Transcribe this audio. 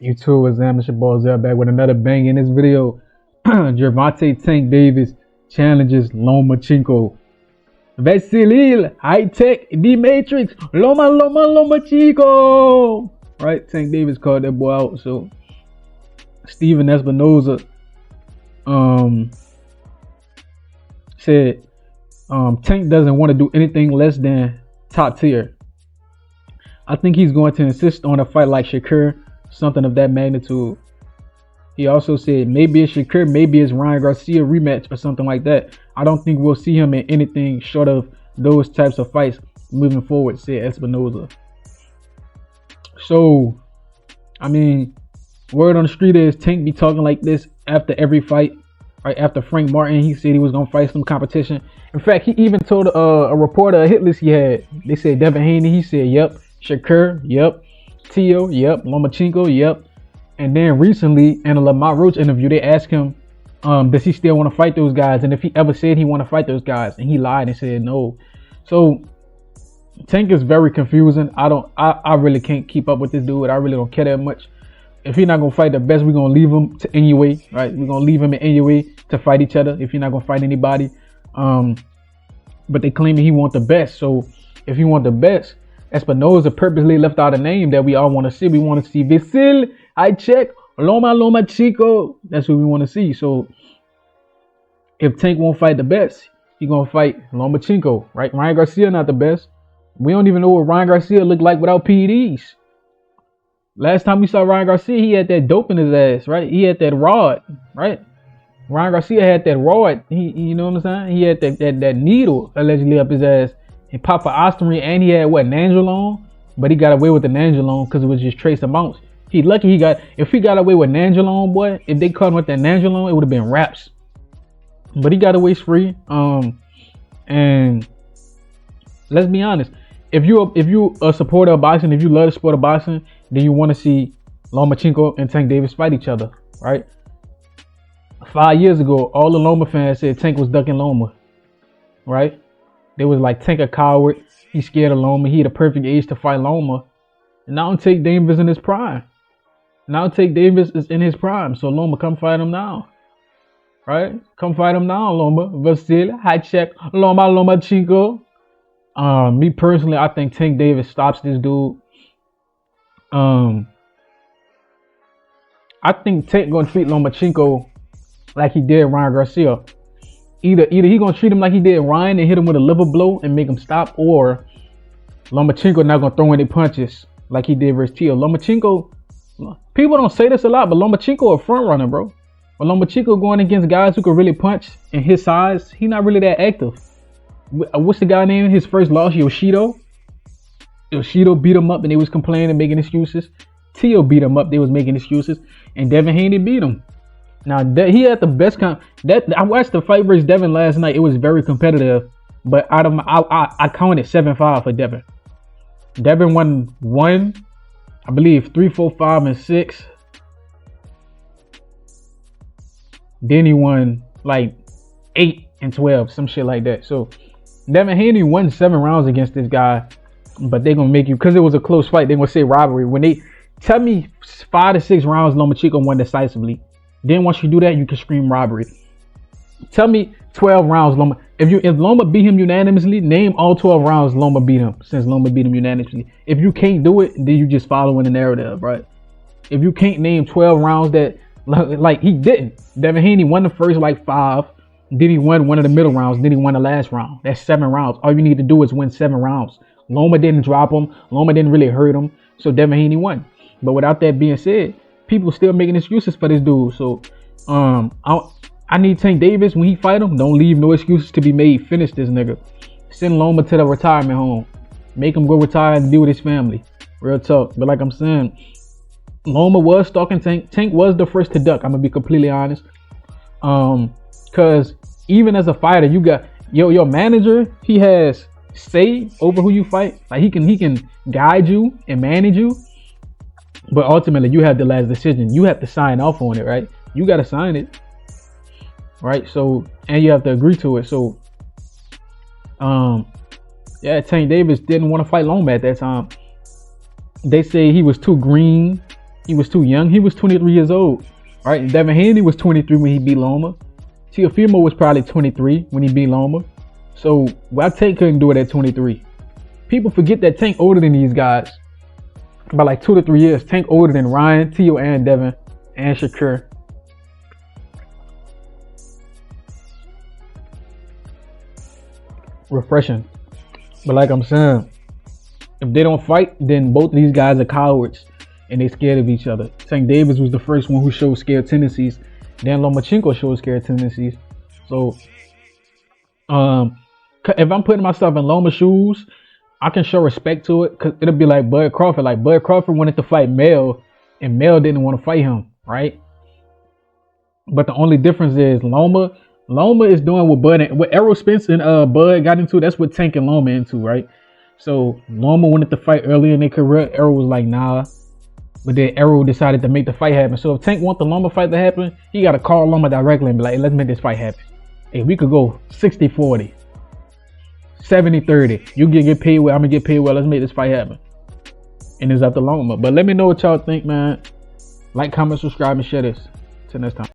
YouTube was Amateur Balls out back with another bang in this video. Gervonta Tank Davis challenges Lomachenko. Vasilil, high tech, the Matrix, Lomachenko. Right, Tank Davis called that boy out. So Steven Espinoza said Tank doesn't want to do anything less than top tier. I think he's going to insist on a fight like Shakur, something of that magnitude. He also said maybe it's Shakur, maybe it's Ryan Garcia rematch or something like that. I don't think we'll see him in anything short of those types of fights moving forward, said Espinoza. So, I mean, word on the street is Tank be talking like this after every fight. Right after Frank Martin, he said he was going to fight some competition. In fact, he even told a reporter a hit list he had. They said Devin Haney, he said, yep. Shakur, yep. Tio, yep. Lomachenko, yep. And then recently, in a Lamont Roach interview, they asked him, does he still want to fight those guys? And if he ever said he want to fight those guys. And he lied and said no. So, Tank is very confusing. I really can't keep up with this dude. I really don't care that much. If he's not going to fight the best, we're going to leave him to Inoue, right? We're going to leave him in Inoue to fight each other if you're not going to fight anybody. But they claim that he wants the best. So, if he wants the best, Espinoza purposely left out a name that we all want to see. We want to see Vasil, I check, Lomachenko. That's what we want to see. So, if Tank won't fight the best, he's going to fight Lomachenko, right? Ryan Garcia not the best. We don't even know what Ryan Garcia looked like without PEDs. Last time we saw Ryan Garcia, he had that dope in his ass, right? He had that rod, right? Ryan Garcia had that rod. You know what I'm saying? He had that needle allegedly up his ass. And Papa Osterman, and he had what, Nandrolone? But he got away with the Nandrolone because it was just trace amounts. He lucky if he got away with Nandrolone, boy, if they caught him with that Nandrolone, it would have been raps. But he got away free. And let's be honest, if you a supporter of boxing, if you love the sport of boxing, then you want to see Lomachenko and Tank Davis fight each other, right? 5 years ago, all the Loma fans said Tank was ducking Loma, right? They was like, Tank a coward. He's scared of Loma. He the perfect age to fight Loma. And now Tank Davis in his prime. Now Tank Davis is in his prime. So Loma, come fight him now. Right? Come fight him now, Loma. Vasil, high check, Lomachenko. Me personally, I think Tank Davis stops this dude. I think Tank gonna treat Lomachenko like he did Ryan Garcia. Either he gonna treat him like he did Ryan and hit him with a liver blow and make him stop, or Lomachenko not gonna throw any punches like he did versus Tio. Lomachenko, people don't say this a lot, but Lomachenko a front runner, bro. But Lomachenko going against guys who can really punch in his size, he not really that active. What's the guy name? His first loss, Yoshido. Yoshido beat him up and they was complaining, making excuses. Tio beat him up, they was making excuses, and Devin Haney beat him. Now he had the best I watched the fight versus Devin last night. It was very competitive, but out of I counted 7-5 for Devin. Devin won 1, I believe 3, 4, 5, and 6. Then he won like 8 and 12, some shit like that. So Devin Haney won 7 rounds against this guy, but they're gonna make you, because it was a close fight, they're gonna say robbery. When they tell me 5 to 6 rounds Lomachenko won decisively, then once you do that, you can scream robbery. Tell me 12 rounds Loma. If Loma beat him unanimously, name all 12 rounds Loma beat him, since Loma beat him unanimously. If you can't do it, then you just following the narrative, right? If you can't name 12 rounds that, like he didn't. Devin Haney won the first like 5. Then he won one of the middle rounds. Then he won the last round. That's 7 rounds. All you need to do is win 7 rounds. Loma didn't drop him. Loma didn't really hurt him. So Devin Haney won. But without that being said, people still making excuses for this dude. So I need Tank Davis, when he fight him, don't leave no excuses to be made. Finish this nigga. Send Loma to the retirement home. Make him go retire and deal with his family. Real talk. But like I'm saying, Loma was stalking Tank. Tank was the first to duck. I'm gonna be completely honest. Cause even as a fighter, you got your manager, he has say over who you fight. Like he can guide you and manage you. But ultimately, you have the last decision. You have to sign off on it, right? You got to sign it, right? So, and you have to agree to it. So, yeah, Tank Davis didn't want to fight Loma at that time. They say he was too green. He was too young. He was 23 years old. Right? And Devin Haney was 23 when he beat Loma. Teofimo was probably 23 when he beat Loma. So why Tank couldn't do it at 23? People forget that Tank older than these guys by like 2 to 3 years. Tank older than Ryan, Teo, and Devin, and Shakur. Refreshing. But like I'm saying, if they don't fight, then both of these guys are cowards and they scared of each other. Tank Davis was the first one who showed scared tendencies. Then Lomachenko showed scared tendencies. So if I'm putting myself in Loma's shoes, I can show respect to it, because it'll be like Bud Crawford. Like Bud Crawford wanted to fight Mel, and Mel didn't want to fight him, right? But the only difference is Loma is doing what Bud and what Errol Spence and Bud got into. That's what Tank and Loma into, right? So Loma wanted to fight early in their career. Errol was like, nah. But then Errol decided to make the fight happen. So if Tank wants the Loma fight to happen, he got to call Loma directly and be like, hey, let's make this fight happen. Hey, we could go 60-40, 70-30. You get paid well, I'm going to get paid well. Let's make this fight happen. And it's up to Loma. But let me know what y'all think, man. Like, comment, subscribe, and share this. Till next time.